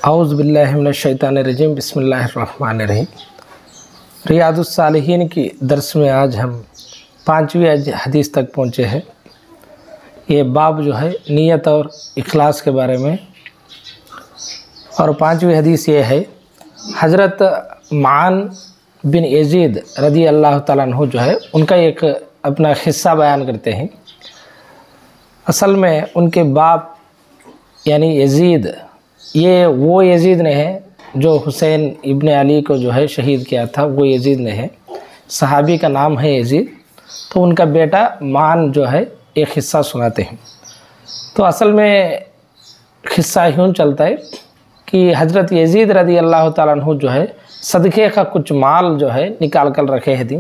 औज़ु बिल्लाहि मिनश शैतानिर रजीम बिस्मिल्लाहिर रहमानिर रहीम। रियादुस सालिहीन की दर्स में आज हम 5वीं हदीस तक पहुँचे हैं। ये बाब जो है नीयत और इखलास के बारे में, और 5वीं हदीस ये है, हज़रत मान बिन यजीद रज़ी अल्लाह ताला अन्हु जो है उनका एक अपना क़िस्सा बयान करते हैं। असल में उनके बाप यानी यजीद, ये वो यजीद ने है जो हुसैन इब्न अली को जो है शहीद किया था, वो यजीद ने है। सहाबी का नाम है यजीद। तो उनका बेटा मान जो है एक क़िस्सा सुनाते हैं। तो असल में क़िस्सा यूँ चलता है कि हज़रत यजीद रज़ी अल्लाह ताला अन्हु जो है सदक़े का कुछ माल जो है निकाल कर रखे हैं थी।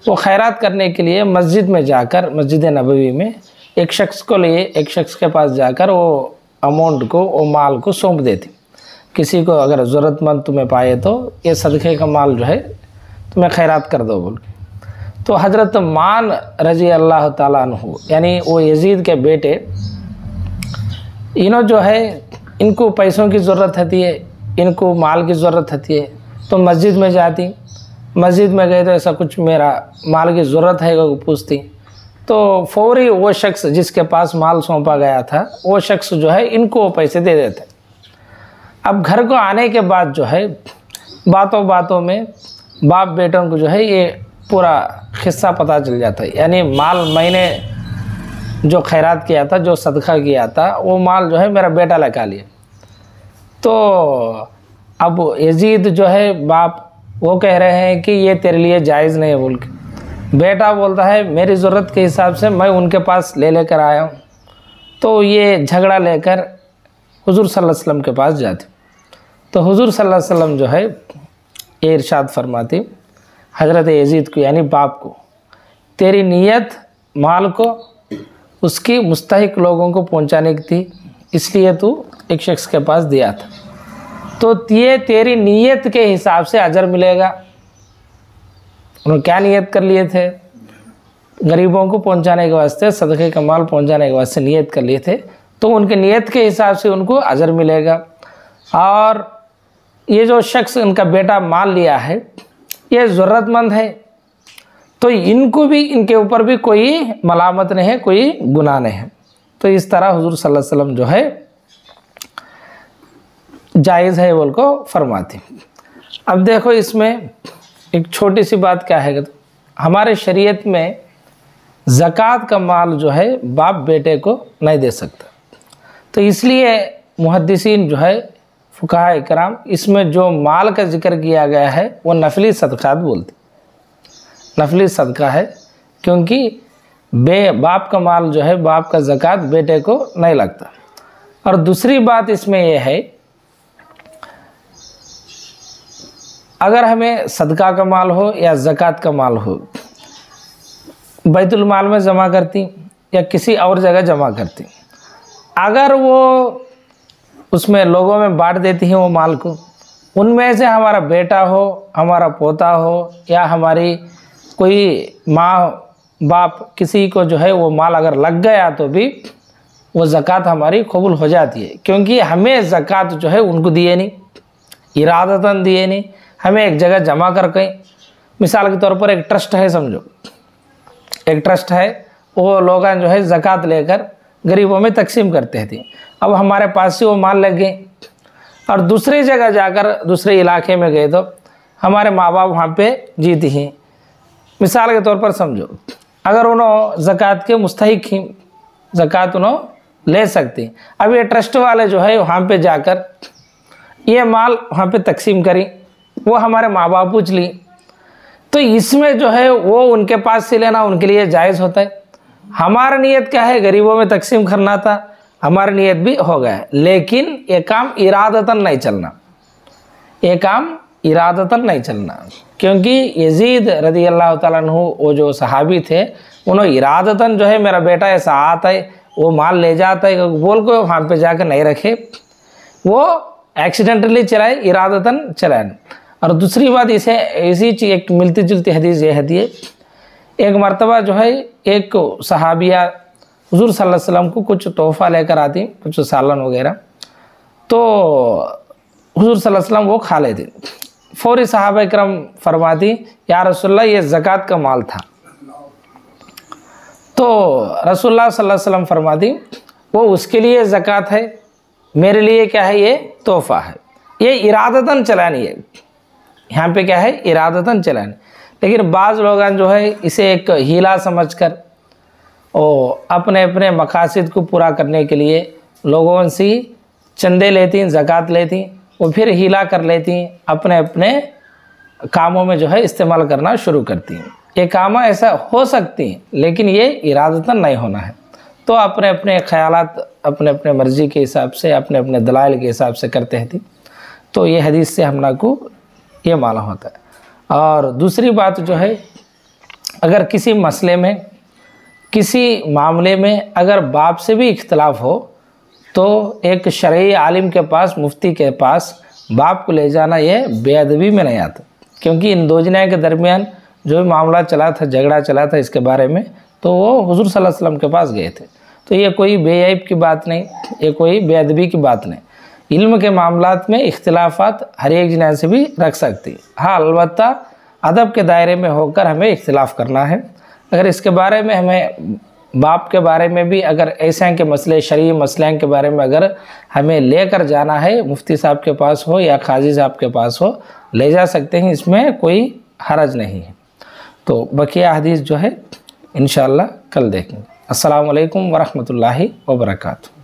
वो खैरात करने के लिए मस्जिद में जाकर, मस्जिद नबवी में एक शख्स को लिए, एक शख्स के पास जाकर वो अमाउंट को, वो माल को सौंप देती। किसी को अगर ज़रूरतमंद तुम्हें पाए तो ये सदक़े का माल जो है तुम्हें खैरात कर दो बोल। तो हज़रत मान रज़ी अल्लाह ताला अन्हु यानी वो यजीद के बेटे, इन्हों जो है इनको पैसों की ज़रूरत होती है, इनको माल की ज़रूरत होती है। तो मस्जिद में जाती, मस्जिद में गए तो ऐसा कुछ मेरा माल की ज़रूरत है वो पूछती। तो फौरी वो शख्स जिसके पास माल सौंपा गया था, वो शख्स जो है इनको वो पैसे दे देते। अब घर को आने के बाद जो है बातों बातों में बाप बेटों को जो है ये पूरा क़िस्सा पता चल जाता है। यानी माल मैंने जो खैरात किया था, जो सदका किया था, वो माल जो है मेरा बेटा लगा लिया। तो अब यजीद जो है बाप, वो कह रहे हैं कि ये तेरे लिए जायज़ नहीं है बोल के। बेटा बोलता है मेरी ज़रूरत के हिसाब से मैं उनके पास लेकर आया हूँ। तो ये झगड़ा लेकर हुज़ूर सल्लल्लाहु अलैहि वसल्लम के पास जाते। तो हुज़ूर सल्लल्लाहु अलैहि वसल्लम जो है ये इरशाद फरमाती हज़रत यजीद को यानी बाप को, तेरी नीयत माल को उसकी मुस्तहिक लोगों को पहुँचाने की थी, इसलिए तू एक शख्स के पास दिया था। तो ये तेरी नीयत के हिसाब से अजर मिलेगा। उन्होंने क्या नियत कर लिए थे? गरीबों को पहुंचाने के वास्ते, सदक़े का माल पहुंचाने के वास्ते नियत कर लिए थे। तो उनके नियत के हिसाब से उनको अजर मिलेगा। और ये जो शख्स इनका बेटा माल लिया है, ये ज़रूरतमंद है, तो इनको भी, इनके ऊपर भी कोई मलामत नहीं है, कोई गुनाह नहीं है। तो इस तरह हुज़ूर सल्लल्लाहु अलैहि वसल्लम जो है जायज़ है बोल को फरमाती। अब देखो इसमें एक छोटी सी बात क्या है कि हमारे शरीयत में ज़कात का माल जो है बाप बेटे को नहीं दे सकता। तो इसलिए मुहद्दिसीन जो है, फुक़हा इकराम, इसमें जो माल का जिक्र किया गया है वो नफली सदक़ात बोलते, नफली सदका है, क्योंकि बाप का माल जो है, बाप का ज़कात बेटे को नहीं लगता। और दूसरी बात इसमें यह है, अगर हमें सदका का माल हो या ज़कात का माल हो, बैतुल माल में जमा करती या किसी और जगह जमा करती, अगर वो उसमें लोगों में बांट देती हैं वो माल को, उनमें से हमारा बेटा हो, हमारा पोता हो, या हमारी कोई माँ बाप, किसी को जो है वो माल अगर लग गया तो भी वो ज़कात हमारी कबूल हो जाती है। क्योंकि हमें ज़कात जो है उनको दिए नहीं, इरादतन दिए नहीं, हमें एक जगह जमा करके, मिसाल के तौर पर एक ट्रस्ट है, समझो एक ट्रस्ट है, वो लोग जो है ज़कात लेकर गरीबों में तकसीम करते थे। अब हमारे पास से वो माल लग गए और दूसरी जगह जाकर दूसरे इलाके में गए तो हमारे माँ बाप वहाँ पे जीती हैं। मिसाल के तौर पर समझो, अगर उन्होंने ज़कात के मुस्तहिक ही, ज़कात उन्होंने ले सकती, अब ये ट्रस्ट वाले जो है वहाँ पे जाकर ये माल वहाँ पे तकसीम करी, वो हमारे माँ बाप पूछ ली, तो इसमें जो है वो उनके पास से लेना उनके लिए जायज़ होता है। हमारा नियत क्या है? गरीबों में तकसीम करना था, हमारा नियत भी हो गया, लेकिन ये काम इरादतन नहीं चलना, ये काम इरादतन नहीं चलना। क्योंकि यजीद रज़ी अल्लाह ताला अन्हु वो जो सहाबी थे, उन्होंने इरादतन जो है मेरा बेटा ऐसा आता है, वो माल ले जाता है बोल को वहाँ पे जाकर नहीं रखे, वो एक्सीडेंटली चलाए, इरादतन चलाए। और दूसरी बात, इसे इसी चीज़ एक मिलती जुलती हदीस ये है, एक मरतबा जो है एक सहाबिया हुज़ूर सल्लल्लाहु अलैहि वसल्लम को कुछ तोहफ़ा लेकर आती, कुछ सालन वगैरह। तो हुजूर सल्लल्लाहु अलैहि वसल्लम वो खा लेते। फौरी सहाबा इकराम फरमाती या रसूलल्लाह ये ज़कात का माल था। तो रसूलुल्लाह सल्लल्लाहु अलैहि वसल्लम फरमाती वो उसके लिए ज़कात है, मेरे लिए क्या है, ये तोहफ़ा है। ये इरादतन चलानी है, यहाँ पे क्या है, इरादतन चलानी। लेकिन बाज़ लोग जो है इसे एक हीला समझकर और अपने अपने मकासद को पूरा करने के लिए लोगों से चंदे लेती, ज़कात लेती, वो फिर हीला कर लेती, अपने अपने कामों में जो है इस्तेमाल करना शुरू करती हैं। ये काम ऐसा हो सकती हैं, लेकिन ये इरादतन नहीं होना है। तो अपने अपने ख़यालात अपने अपने मर्ज़ी के हिसाब से, अपने अपने दलाइल के हिसाब से करते हैं। तो ये हदीस से हमना को ये मालूम होता है। और दूसरी बात जो है, अगर किसी मसले में, किसी मामले में अगर बाप से भी इख्तलाफ हो तो एक शरई आलिम के पास, मुफ्ती के पास बाप को ले जाना ये बेअदबी में नहीं आता। क्योंकि इन दो जने के दरमियान जो भी मामला चला था, झगड़ा चला था इसके बारे में, तो वो हुजूर सल्लल्लाहु अलैहि वसल्लम के पास गए थे। तो ये कोई बेअयब की बात नहीं, ये कोई बेअदबी की बात नहीं। इल्म के मामलात में इख्तिलाफात हर एक जने से भी रख सकती। हाँ, अलबत्ता अदब के दायरे में होकर हमें इख्तिलाफ़ करना है। अगर इसके बारे में हमें बाप के बारे में भी अगर ऐसे के मसले, शरई मसले के बारे में अगर हमें लेकर जाना है, मुफ्ती साहब के पास हो या काजी साहब के पास हो, ले जा सकते हैं, इसमें कोई हरज नहीं है। तो बकिया हदीस जो है इंशाअल्लाह कल देखेंगे। अस्सलामु अलैकुम वरहमतुल्लाहि वबरकातुहू।